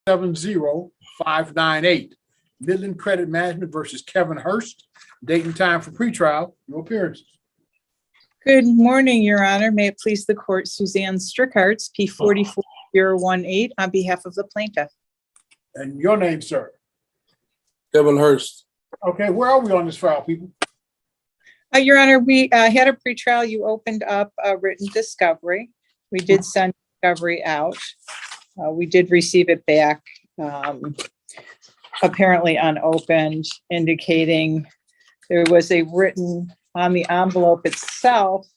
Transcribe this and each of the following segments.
70598. Midland Credit Management versus Kevin Hurst. Date and time for pretrial. No appearances. Good morning, Your Honor. May it please the court, Suzanne Strickarts, P44018, on behalf of the plaintiff. And your name, sir? Kevin Hurst. Okay, where are we on this file, people? Your Honor, we had a pretrial. You opened up a written discovery. We did send discovery out. We did receive it back, apparently unopened, indicating there was a written on the envelope itself.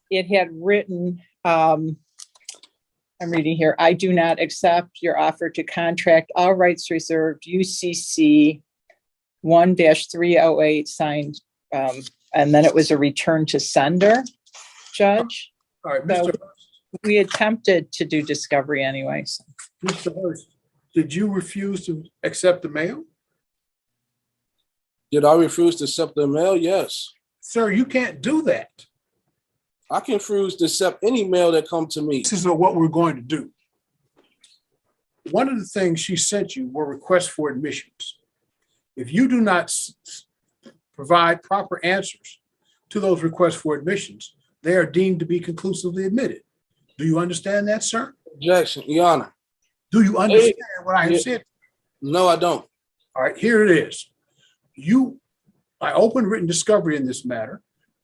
It had written, I'm reading here, I do not accept your offer to contract, all rights reserved, UCC 1-308, signed, and then it was a return to sender, Judge. All right, Mr. So we attempted to do discovery anyway. So. Mr. Hurst, did you refuse to accept the mail? Did I refuse to accept the mail? Yes. Sir, you can't do that. I can refuse to accept any mail that comes to me. This is what we're going to do. One of the things she sent you were requests for admissions. If you do not provide proper answers to those requests for admissions, they are deemed to be conclusively admitted. Do you understand that, sir? Objection, Your Honor. Do you understand what I have said? No, I don't. All right, here it is. I opened written discovery in this matter.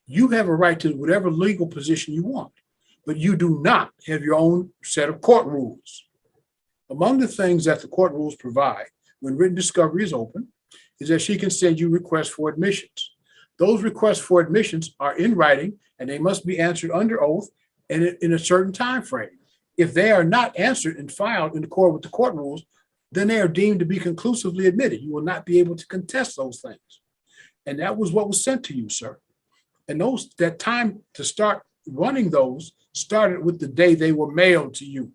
You have a right to whatever legal position you want, but you do not have your own set of court rules. Among the things that the court rules provide when written discovery is open is that she can send you requests for admissions. Those requests for admissions are in writing and they must be answered under oath and in a certain time frame. If they are not answered and filed in accord with the court rules, then they are deemed to be conclusively admitted. You will not be able to contest those things. And that was what was sent to you, sir. And that time to start running those started with the day they were mailed to you.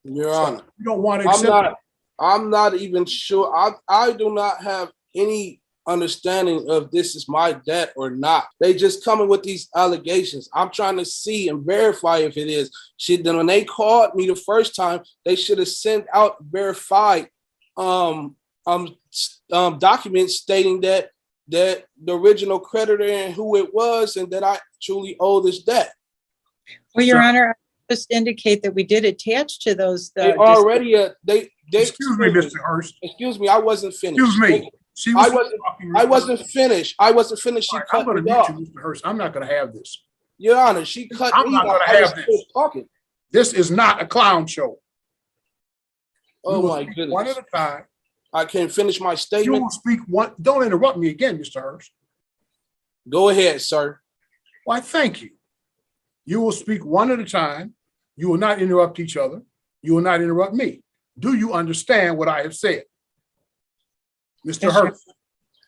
Your Honor. So you don't want to accept I'm not even sure. I do not have any understanding of this is my debt or not. They just coming with these allegations. I'm trying to see and verify if it is. When they called me the first time, they should have sent out verified documents stating that the original creditor and who it was and that I truly owe this debt. Well, Your Honor, I just indicate that we did attach to those. They already, excuse me, Mr. Hurst. Excuse me, I wasn't finished. Excuse me. I wasn't finished. I wasn't finished. She cut me off. I'm going to mute you, Mr. Hurst. I'm not going to have this. Your Honor, she cut I'm me not off. going to have this. Talking. This is not a clown show. Oh my goodness. One at a time. I can't finish my You statement. will speak one. Don't interrupt me again, Mr. Hurst. Go ahead, sir. Why, thank you. You will speak one at a time. You will not interrupt each other. You will not interrupt me. Do you understand what I have said? Mr. Yes, Hurst.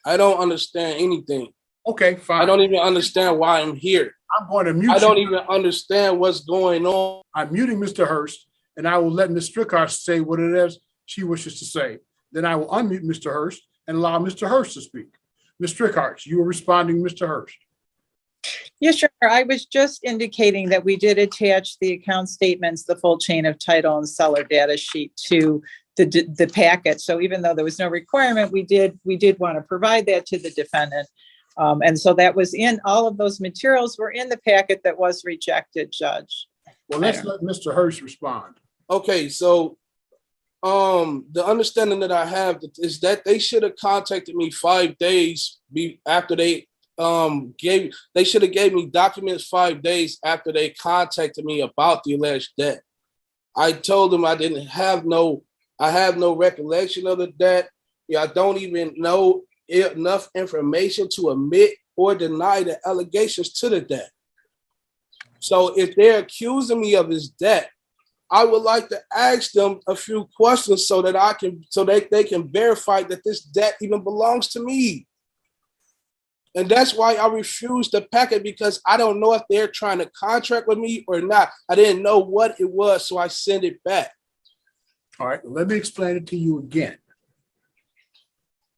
I don't understand anything. Okay, fine. I don't even understand why I'm here. I'm going to mute I don't you. even understand what's going on. I'm muting Mr. Hurst, and I will let Ms. Strickarts say what it is she wishes to say. Then I will unmute Mr. Hurst and allow Mr. Hurst to speak. Ms. Strickarts, you were responding, Mr. Hurst. Yes, sure. I was just indicating that we did attach the account statements, the full chain of title and seller data sheet to the packet. So even though there was no requirement, we did want to provide that to the defendant. And so that was in all of those materials were in the packet that was rejected, Judge. Well, let's let Mr. Hurst respond. Okay, so the understanding that I have is that they should have contacted me 5 days after they should have gave me documents 5 days after they contacted me about the alleged debt. I told them I have no recollection of the debt. Yeah, I don't even know enough information to admit or deny the allegations to the debt. So if they're accusing me of this debt, I would like to ask them a few questions so that they can verify that this debt even belongs to me. And that's why I refused the packet, because I don't know if they're trying to contract with me or not. I didn't know what it was, so I sent it back. All right, let me explain it to you again.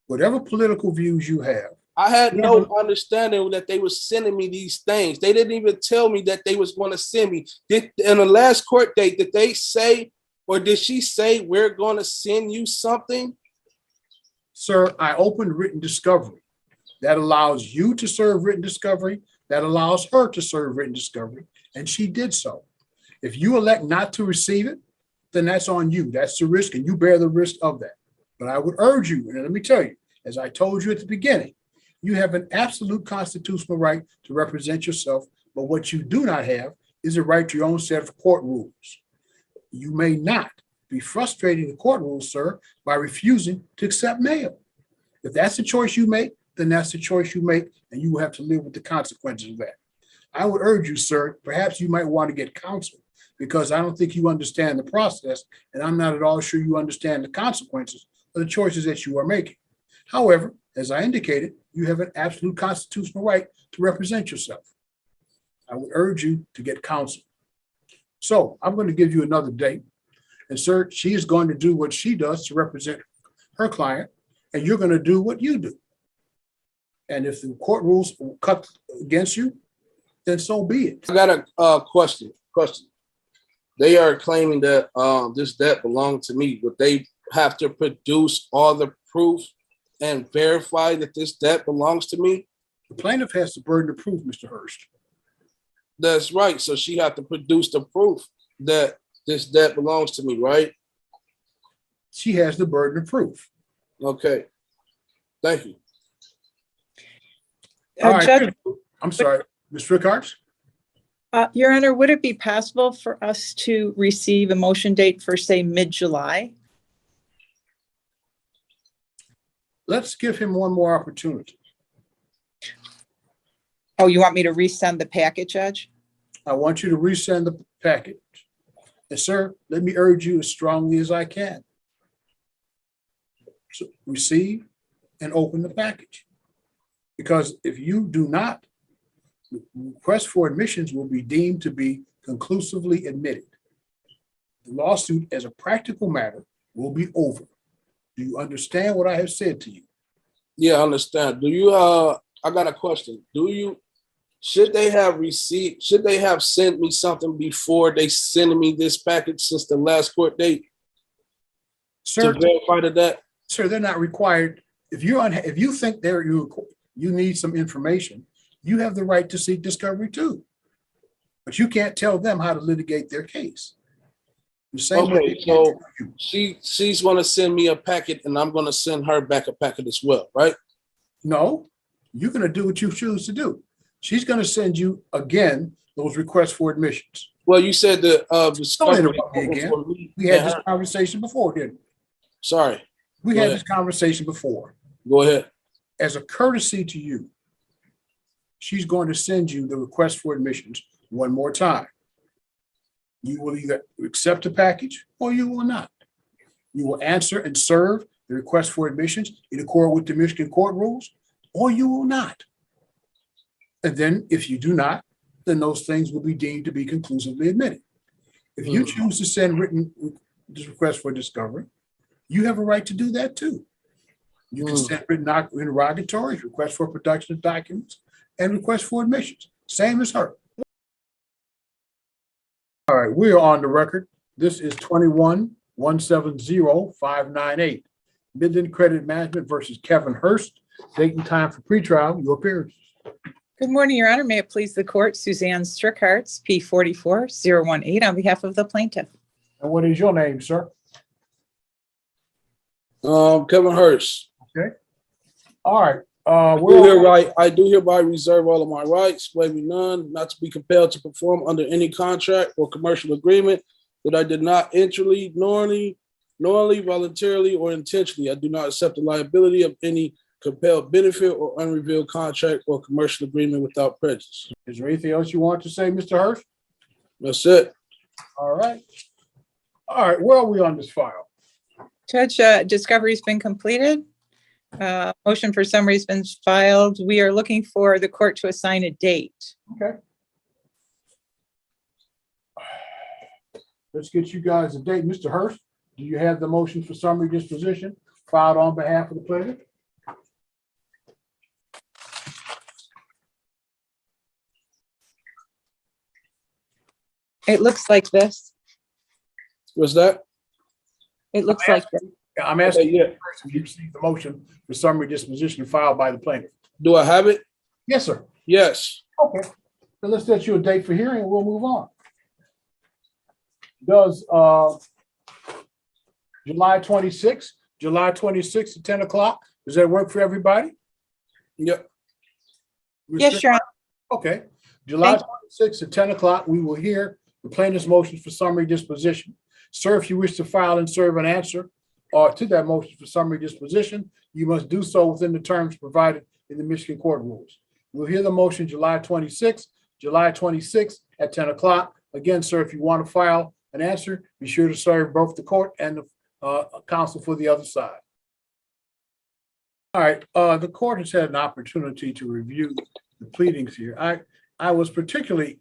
Whatever political views you have. I had no understanding that they were sending me these things. They didn't even tell me that they was going to send me. In the last court date, did they say Or did she say we're going to send you something? Sir, I opened written discovery. That allows you to serve written discovery. That allows her to serve written discovery. And she did so. If you elect not to receive it, then that's on you. That's the risk, and you bear the risk of that. But I would urge you, and let me tell you, as I told you at the beginning, you have an absolute constitutional right to represent yourself, but what you do not have is a right to your own set of court rules. You may not be frustrating the court rules, sir, by refusing to accept mail. If that's the choice you make, then that's the choice you make, and you will have to live with the consequences of that. I would urge you, sir, perhaps you might want to get counsel, because I don't think you understand the process, and I'm not at all sure you understand the consequences of the choices that you are making. However, as I indicated, you have an absolute constitutional right to represent yourself. I would urge you to get counsel. So I'm going to give you another date. And sir, she is going to do what she does to represent her client, and you're going to do what you do. And if the court rules cut against you, then so be it. I got a question. They are claiming that this debt belonged to me. Would they have to produce all the proof and verify that this debt belongs to me? The plaintiff has the burden of proof, Mr. Hurst. That's right. So she had to produce the proof that this debt belongs to me, right? She has the burden of proof. Okay. Thank you. All right. Judge, I'm sorry, Ms. Rickards? Your Honor, would it be possible for us to receive a motion date for, say, mid-July? Let's give him one more opportunity. Oh, you want me to resend the packet, Judge? I want you to resend the package. And sir, let me urge you as strongly as I can. So receive and open the package. Because if you do not, the request for admissions will be deemed to be conclusively admitted. The lawsuit, as a practical matter, will be over. Do you understand what I have said to you? Yeah, I understand. Do you I got a question. Should they have sent me something before they send me this package since the last court date Sir, to verify that? sir, they're not required. If you think you need some information, you have the right to seek discovery too. But you can't tell them how to litigate their case. The same way Okay, they can't so tell you. she's going to send me a packet, and I'm going to send her back a packet as well, right? No, you're going to do what you choose to do. She's going to send you again those requests for admissions. Well, you said the Don't discovery interrupt me again. for me We had and this her. conversation before, didn't we? Sorry, We Go had ahead. this conversation before. go ahead. As a courtesy to you, she's going to send you the request for admissions one more time. You will either accept the package or you will not. You will answer and serve the request for admissions in accord with the Michigan court rules, or you will not. And then if you do not, then those things will be deemed to be conclusively admitted. If you choose to send written request for discovery, you have a right to do that too. You can send written interrogatories, request for production of documents, and request for admissions. Same as her. All right, we are on the record. This is 21-170-598. Midland Credit Management versus Kevin Hurst. Date and time for pretrial. Your appearance. Good morning, Your Honor. May it please the court, Suzanne Strickhartz, P44018, on behalf of the plaintiff. And what is your name, sir? Kevin Hurst. All right. I do hereby reserve all of my rights, waiving none, not to be compelled to perform under any contract or commercial agreement that I did not enter, knowingly, voluntarily, or intentionally. I do not accept the liability of any compelled benefit or unrevealed contract or commercial agreement without prejudice. Is there anything else you want to say, Mr. Hurst? That's it. All right. All right. Where are we on this file? Judge, discovery's been completed. Motion for summary has been filed. We are looking for the court to assign a date. Okay. Let's get you guys a date. Mr. Hurst, do you have the motion for summary disposition filed on behalf of the plaintiff? It looks like this. What's that? It looks like that. I'm asking Okay, yeah. first if you received the motion for summary disposition filed by the plaintiff. Do I have it? Yes, sir. Yes. Okay. So let's set you a date for hearing and we'll move on. Does July 26th at 10 o'clock, does that work for everybody? Yep. Yes, Your Honor. Okay, July Thank 26th at 10 o'clock, we will hear the plaintiff's motion for summary disposition. Sir, if you wish to file and serve an answer or to that motion for summary disposition, you must do so within the terms provided in the Michigan Court Rules. We'll hear the motion July 26th at 10 o'clock. Again, sir, if you want to file an answer, be sure to serve both the court and the counsel for the other side. All right, the court has had an opportunity to review the pleadings here. I was particularly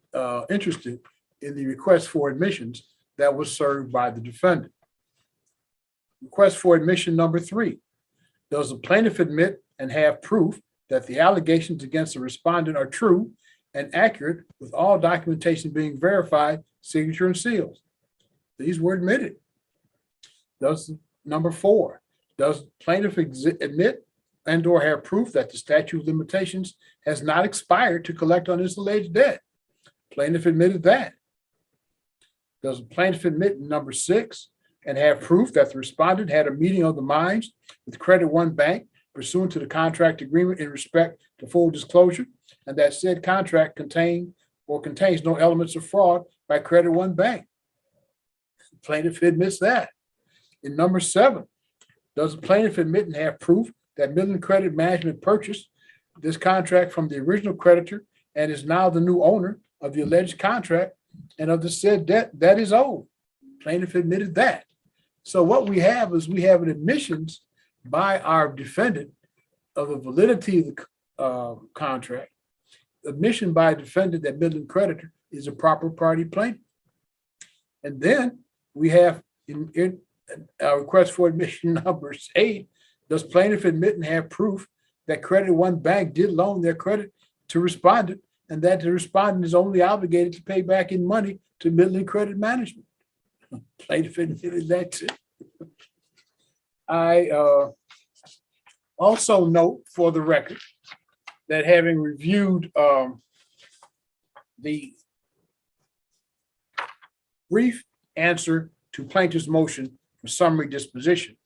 interested in the request for admissions that was served by the defendant. Request for admission number 3. Does the plaintiff admit and have proof that the allegations against the respondent are true and accurate with all documentation being verified, signature and seals? These were admitted. Does number 4, does plaintiff admit and or have proof that the statute of limitations has not expired to collect on his alleged debt? Plaintiff admitted that. Does the plaintiff admit number 6 and have proof that the respondent had a meeting of the minds with Credit One Bank pursuant to the contract agreement in respect to full disclosure, and that said contract contains no elements of fraud by Credit One Bank? Plaintiff admits that. In number 7, does the plaintiff admit and have proof that Midland Credit Management purchased this contract from the original creditor and is now the new owner of the alleged contract and of the said debt that is owed? Plaintiff admitted that. So what we have is we have an admissions by our defendant of the validity of the contract, admission by a defendant that Midland creditor is a proper party plaintiff. And then we have in our request for admission number 8, does plaintiff admit and have proof that Credit One Bank did loan their credit to respondent and that the respondent is only obligated to pay back in money to Midland Credit Management? Plaintiff admitted that too. I also note for the record that having reviewed the brief answer to plaintiff's motion for summary disposition,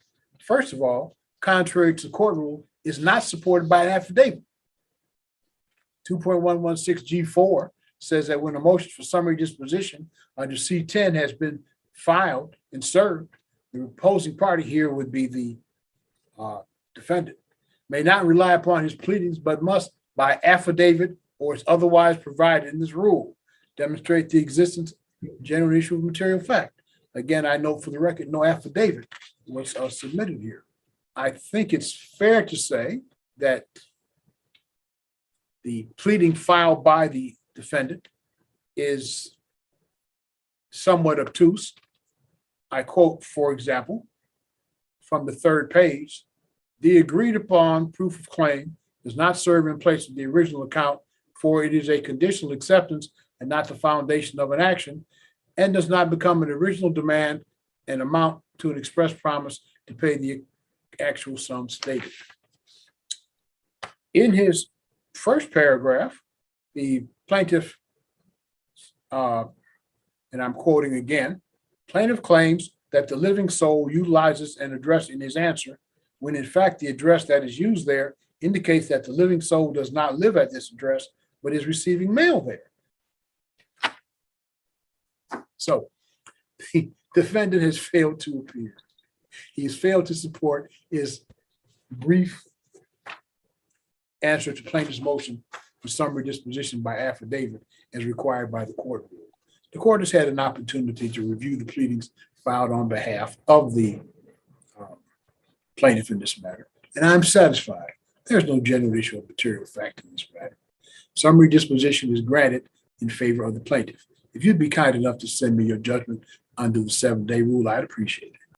first of all, contrary to the court rule, is not supported by an affidavit. 2.116G4 says that when a motion for summary disposition under C10 has been filed and served, the opposing party here would be the defendant, may not rely upon his pleadings, but must by affidavit or as otherwise provided in this rule demonstrate the existence of general issue of material fact. Again, I note for the record, no affidavit was submitted here. I think it's fair to say that the pleading filed by the defendant is somewhat obtuse. I quote, for example, from the 3rd page, the agreed upon proof of claim does not serve in place of the original account, for it is a conditional acceptance and not the foundation of an action, and does not become an original demand and amount to an express promise to pay the actual sum stated. In his first paragraph, the plaintiff, and I'm quoting again, plaintiff claims that the living soul utilizes an address in his answer, when in fact the address that is used there indicates that the living soul does not live at this address, but is receiving mail there. So the defendant has failed to appear. He has failed to support his brief answer to plaintiff's motion for summary disposition by affidavit as required by the court rule. The court has had an opportunity to review the pleadings filed on behalf of the plaintiff in this matter, and I'm satisfied. There's no general issue of material fact in this matter. Summary disposition is granted in favor of the plaintiff. If you'd be kind enough to send me your judgment under the 7-day rule, I'd appreciate it.